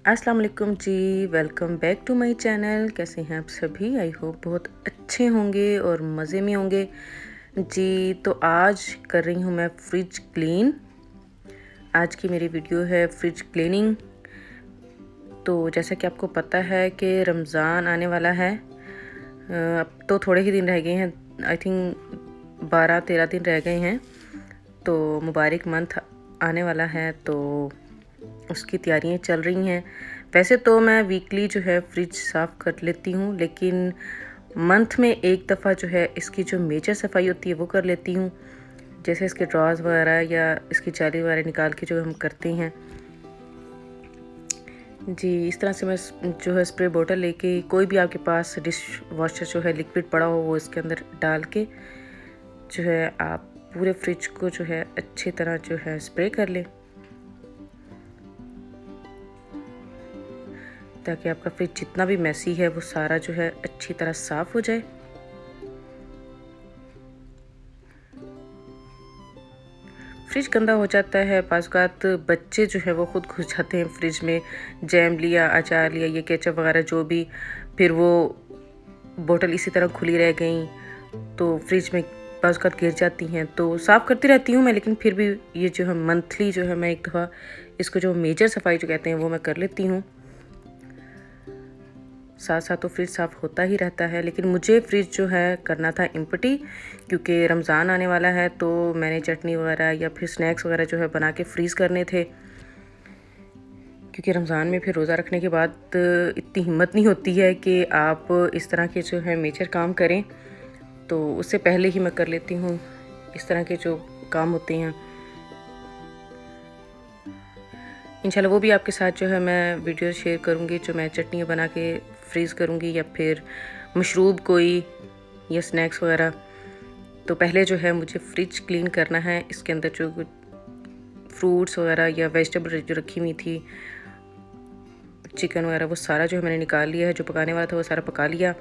अस्सलाम वालेकुम जी, welcome back to my channel. कैसे हैं आप सभी? आई होप बहुत अच्छे होंगे और मज़े में होंगे जी। तो आज कर रही हूँ मैं फ्रिज क्लीन। आज की मेरी वीडियो है फ्रिज क्लीनिंग। तो जैसा कि आपको पता है कि रमज़ान आने वाला है। अब तो थोड़े ही दिन रह गए हैं, आई थिंक 12-13 दिन रह गए हैं। तो मुबारक मंथ आने वाला है, तो उसकी तैयारियां चल रही हैं। वैसे तो मैं वीकली जो है फ्रिज साफ़ कर लेती हूँ, लेकिन मंथ में एक दफ़ा जो है इसकी जो मेजर सफाई होती है वो कर लेती हूँ। जैसे इसके ड्रॉज वगैरह या इसकी जाली वगैरह निकाल के जो हम करते हैं जी। इस तरह से मैं जो है स्प्रे बोतल लेके, कोई भी आपके पास डिश वॉशर जो है लिक्विड पड़ा हो वो इसके अंदर डाल के जो है आप पूरे फ्रिज को जो है अच्छी तरह जो है स्प्रे कर लें, ताकि आपका फ्रिज जितना भी मैसी है वो सारा जो है अच्छी तरह साफ़ हो जाए। फ्रिज गंदा हो जाता है, बाज़ बच्चे जो है वो खुद घुस जाते हैं फ्रिज में, जैम लिया, अचार लिया, ये केचप वगैरह जो भी, फिर वो बोतल इसी तरह खुली रह गई तो फ्रिज में बाज़ गिर जाती हैं। तो साफ़ करती रहती हूँ मैं, लेकिन फिर भी ये जो है मंथली जो है मैं एक दफ़ा इसको जो मेजर सफाई जो कहते हैं वो मैं कर लेती हूँ। साथ साथ तो फ्रिज साफ़ होता ही रहता है, लेकिन मुझे फ्रिज जो है करना था एम्प्टी, क्योंकि रमज़ान आने वाला है। तो मैंने चटनी वगैरह या फिर स्नैक्स वगैरह जो है बना के फ्रीज़ करने थे, क्योंकि रमज़ान में फिर रोज़ा रखने के बाद इतनी हिम्मत नहीं होती है कि आप इस तरह के जो है मेजर काम करें। तो उससे पहले ही मैं कर लेती हूँ इस तरह के जो काम होते हैं। इंशाल्लाह वो भी आपके साथ जो है मैं वीडियो शेयर करूँगी, जो मैं चटनियाँ बना के फ्रीज़ करूँगी या फिर मशरूब कोई या स्नैक्स वगैरह। तो पहले जो है मुझे फ्रिज क्लीन करना है। इसके अंदर जो फ्रूट्स वगैरह या वेजिटेबल जो रखी हुई थी, चिकन वगैरह, वो सारा जो है मैंने निकाल लिया है। जो पकाने वाला था वो सारा पका लिया,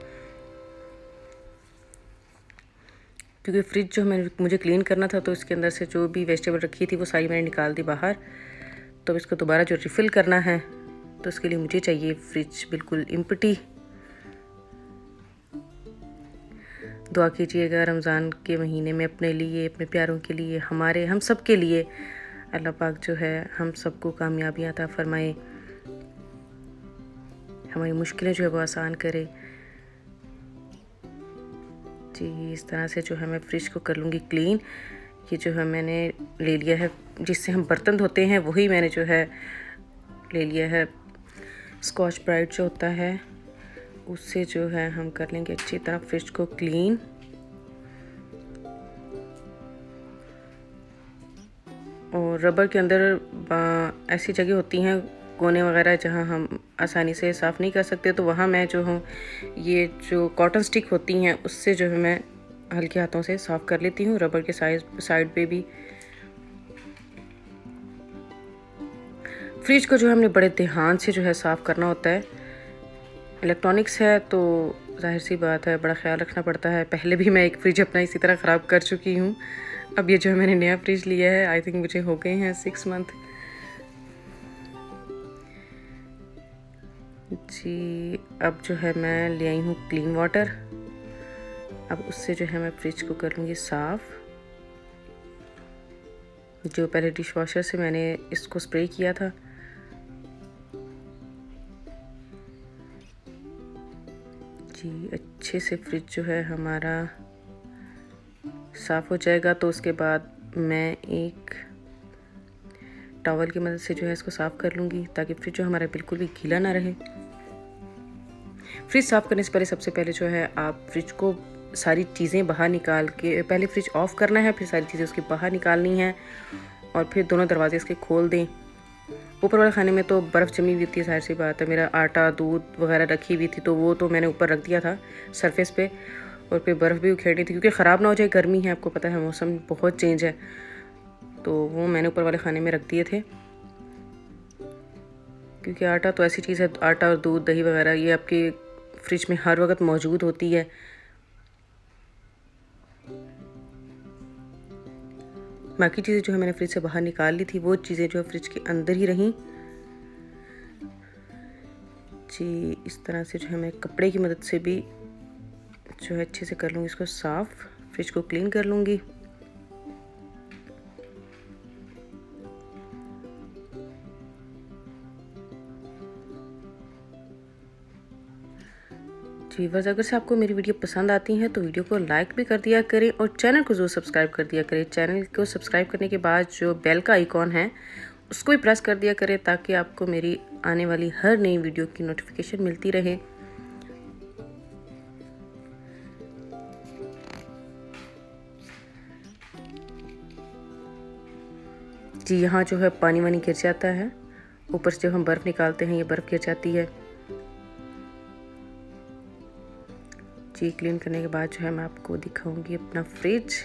क्योंकि फ्रिज जो मुझे क्लीन करना था तो इसके अंदर से जो भी वेजिटेबल रखी थी वो सारी मैंने निकाल दी बाहर। तो इसको दोबारा जो रिफ़िल करना है तो इसके लिए मुझे चाहिए फ्रिज बिल्कुल एम्प्टी। दुआ कीजिएगा रमज़ान के महीने में अपने लिए, अपने प्यारों के लिए, हमारे हम सब के लिए अल्लाह पाक जो है हम सबको कामयाबियाँ अता फरमाए, हमारी मुश्किलें जो है वो आसान करे जी। इस तरह से जो है मैं फ्रिज को कर लूँगी क्लीन। ये जो है मैंने ले लिया है, जिससे हम बर्तन धोते हैं वही मैंने जो है ले लिया है। स्कॉच ब्राइट जो होता है उससे जो है हम कर लेंगे अच्छी तरह फ्रिज को क्लीन। और रबर के अंदर ऐसी जगह होती हैं, कोने वगैरह, जहां हम आसानी से साफ़ नहीं कर सकते, तो वहां मैं जो हूँ ये जो कॉटन स्टिक होती हैं उससे जो है मैं हल्के हाथों से साफ़ कर लेती हूँ रबर के साइड पे भी। फ्रिज को जो है हमने बड़े ध्यान से जो है साफ़ करना होता है। इलेक्ट्रॉनिक्स है तो जाहिर सी बात है बड़ा ख्याल रखना पड़ता है। पहले भी मैं एक फ्रिज अपना इसी तरह ख़राब कर चुकी हूँ। अब ये जो है मैंने नया फ्रिज लिया है, आई थिंक मुझे हो गए हैं 6 मंथ जी। अब जो है मैं ले आई हूँ क्लीन वाटर। अब उससे जो है मैं फ्रिज को कर लूँगी साफ़। जो पहले डिश वॉशर से मैंने इसको स्प्रे किया था जी, अच्छे से फ्रिज जो है हमारा साफ़ हो जाएगा। तो उसके बाद मैं एक टॉवल की मदद से जो है इसको साफ़ कर लूँगी, ताकि फ्रिज जो हमारा बिल्कुल भी गीला ना रहे। फ्रिज साफ़ करने से पहले सबसे पहले जो है आप फ्रिज को सारी चीज़ें बाहर निकाल के, पहले फ्रिज ऑफ़ करना है, फिर सारी चीज़ें उसकी बाहर निकालनी हैं और फिर दोनों दरवाजे इसके खोल दें। ऊपर वाले खाने में तो बर्फ़ जमी हुई थी, ज़ाहिर सी बात है। मेरा आटा, दूध वगैरह रखी हुई थी तो वो तो मैंने ऊपर रख दिया था सरफेस पे, और फिर बर्फ़ भी उखेड़नी थी क्योंकि ख़राब ना हो जाए। गर्मी है, आपको पता है मौसम बहुत चेंज है, तो वो मैंने ऊपर वाले खाने में रख दिए थे। क्योंकि आटा तो ऐसी चीज़ है, आटा और दूध, दही वगैरह ये आपके फ्रिज में हर वक्त मौजूद होती है। बाकी चीज़ें जो है मैंने फ्रिज से बाहर निकाल ली थी, वो चीज़ें जो है फ्रिज के अंदर ही रहीं जी। इस तरह से जो है मैं कपड़े की मदद से भी जो है अच्छे से कर लूँगी इसको साफ़, फ्रिज को क्लीन कर लूँगी। व्यूअर्स, अगर से आपको मेरी वीडियो पसंद आती हैं तो वीडियो को लाइक भी कर दिया करें और चैनल को ज़रूर सब्सक्राइब कर दिया करें। चैनल को सब्सक्राइब करने के बाद जो बेल का आइकॉन है उसको भी प्रेस कर दिया करें ताकि आपको मेरी आने वाली हर नई वीडियो की नोटिफिकेशन मिलती रहे। जी, यहाँ जो है पानी वानी गिर जाता है, ऊपर से जब हम बर्फ़ निकालते हैं ये बर्फ़ गिर जाती है जी। क्लीन करने के बाद जो है मैं आपको दिखाऊंगी अपना फ्रिज।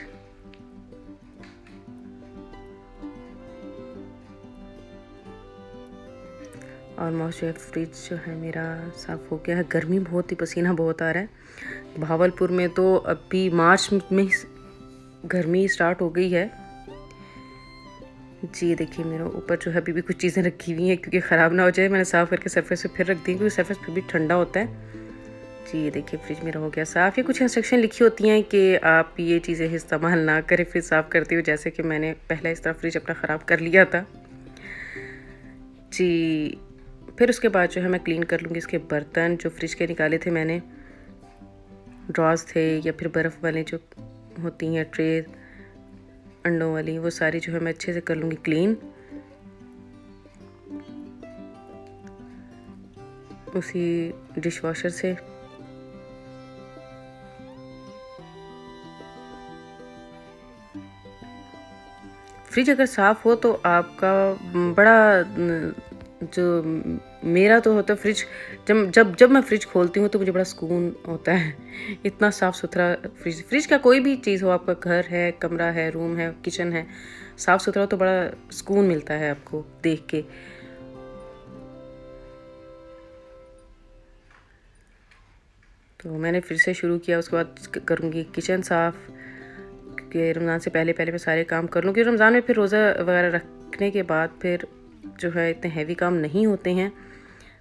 ऑलमोस्ट जो है फ्रिज जो है मेरा साफ़ हो गया है। गर्मी बहुत ही, पसीना बहुत आ रहा है। भावलपुर में तो अभी मार्च में गर्मी स्टार्ट हो गई है जी। देखिए मेरे ऊपर जो है अभी भी कुछ चीज़ें रखी हुई हैं क्योंकि ख़राब ना हो जाए। मैंने साफ़ करके सरफेस पे फिर रख दी क्योंकि सरफेस फिर भी ठंडा होता है जी। देखिए फ्रिज मेरा हो गया साफ़। ये कुछ इंस्ट्रक्शन लिखी होती हैं कि आप ये चीज़ें इस्तेमाल ना करें फ्रिज साफ़ करते हुए, जैसे कि मैंने पहले इस तरह फ्रिज अपना ख़राब कर लिया था जी। फिर उसके बाद जो है मैं क्लीन कर लूँगी इसके बर्तन जो फ्रिज के निकाले थे मैंने, ड्रॉज थे या फिर बर्फ़ वाले जो होती हैं ट्रे अंडों वाली, वो सारी जो है मैं अच्छे से कर लूँगी क्लीन। उसी डिश वॉशर से फ्रिज अगर साफ़ हो तो आपका बड़ा जो मेरा तो होता है फ्रिज, जब मैं फ्रिज खोलती हूँ तो मुझे बड़ा सुकून होता है। इतना साफ़ सुथरा फ्रिज का कोई भी चीज़ हो, आपका घर है, कमरा है, रूम है, किचन है, साफ़ सुथरा हो तो बड़ा सुकून मिलता है आपको देख के। तो मैंने फिर से शुरू किया, उसके बाद करूँगी किचन साफ़ कि रमज़ान से पहले मैं सारे काम कर लूँ क्योंकि रमज़ान में फिर रोज़ा वगैरह रखने के बाद फिर जो है इतने हैवी काम नहीं होते हैं।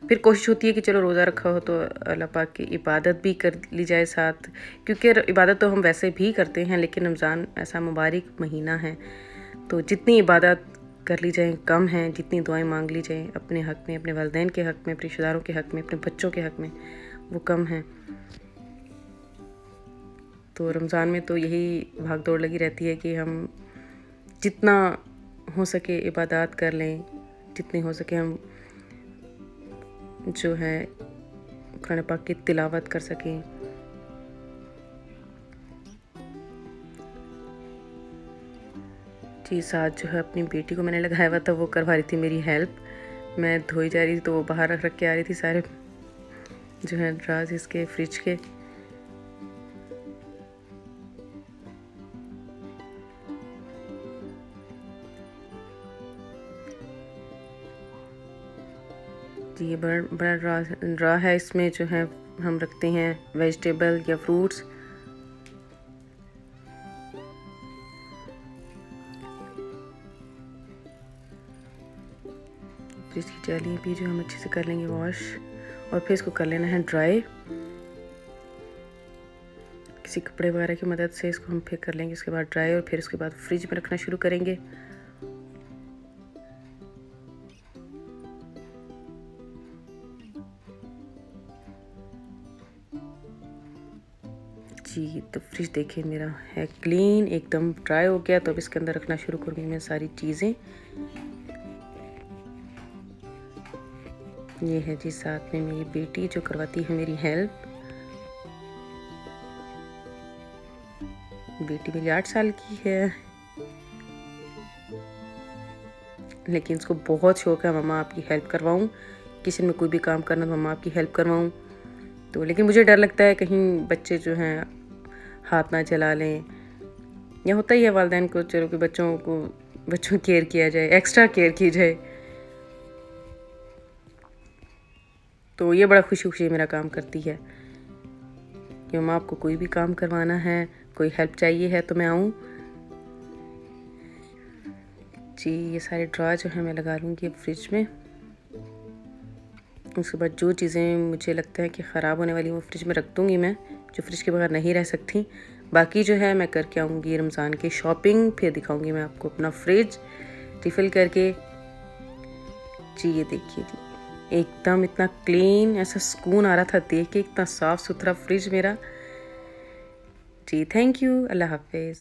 फिर कोशिश होती है कि चलो रोज़ा रखा हो तो अल्लाह पाक की इबादत भी कर ली जाए साथ, क्योंकि इबादत तो हम वैसे भी करते हैं लेकिन रमज़ान ऐसा मुबारक महीना है तो जितनी इबादत कर ली जाए कम है, जितनी दुआएं मांग ली जाए अपने हक़ में, अपने वालिदैन के हक़ में, अपने रिश्तेदारों के हक़ में, अपने बच्चों के हक़ में, वो कम है। तो रमज़ान में तो यही भाग दौड़ लगी रहती है कि हम जितना हो सके इबादत कर लें, जितनी हो सके हम जो है कुरान पाक की तिलावत कर सकें। जी, साथ जो है अपनी बेटी को मैंने लगाया हुआ था, वो करवा रही थी मेरी हेल्प। मैं धोई जा रही थी तो वो बाहर रख के आ रही थी सारे जो है ड्राज इसके फ्रिज के। जी, ये बड़ा ड्रा है, इसमें जो है हम रखते हैं वेजिटेबल या फ्रूट्स। फ्रिज की जाली भी जो हम अच्छे से कर लेंगे वॉश और फिर इसको कर लेना है ड्राई। किसी कपड़े वगैरह की मदद से इसको हम फिर कर लेंगे उसके बाद ड्राई और फिर उसके बाद फ्रिज में रखना शुरू करेंगे। जी, तो फ्रिज देखिए मेरा है क्लीन, एकदम ड्राई हो गया। तो अब इसके अंदर रखना शुरू करूँगी मैं सारी चीज़ें। ये है जी साथ में मेरी बेटी जो करवाती है मेरी हेल्प। बेटी मेरी 8 साल की है लेकिन इसको बहुत शौक है मम्मा आपकी हेल्प करवाऊँ, किचन में कोई भी काम करना तो मम्मा आपकी हेल्प करवाऊँ। तो लेकिन मुझे डर लगता है कहीं बच्चे जो हैं हाथ ना चला लें, या होता ही है वालिदैन को चलो कि बच्चों की केयर किया जाए, एक्स्ट्रा केयर की जाए। तो ये बड़ा खुशी खुशी मेरा काम करती है कि मम्मा आपको कोई भी काम करवाना है, कोई हेल्प चाहिए है तो मैं आऊँ। जी ये सारे ड्रा जो है मैं लगा लूँगी फ्रिज में। उसके बाद जो चीज़ें मुझे लगता है कि ख़राब होने वाली वो फ्रिज में रख दूँगी मैं, जो फ्रिज के बगैर नहीं रह सकती। बाकी जो है मैं करके आऊँगी रमज़ान की शॉपिंग, फिर दिखाऊँगी मैं आपको अपना फ्रिज रिफ़िल करके। जी ये देखिए जी, एकदम इतना क्लीन, ऐसा सुकून आ रहा था देख के, इतना साफ़ सुथरा फ्रिज मेरा। जी थैंक यू, अल्लाह हाफ़िज़।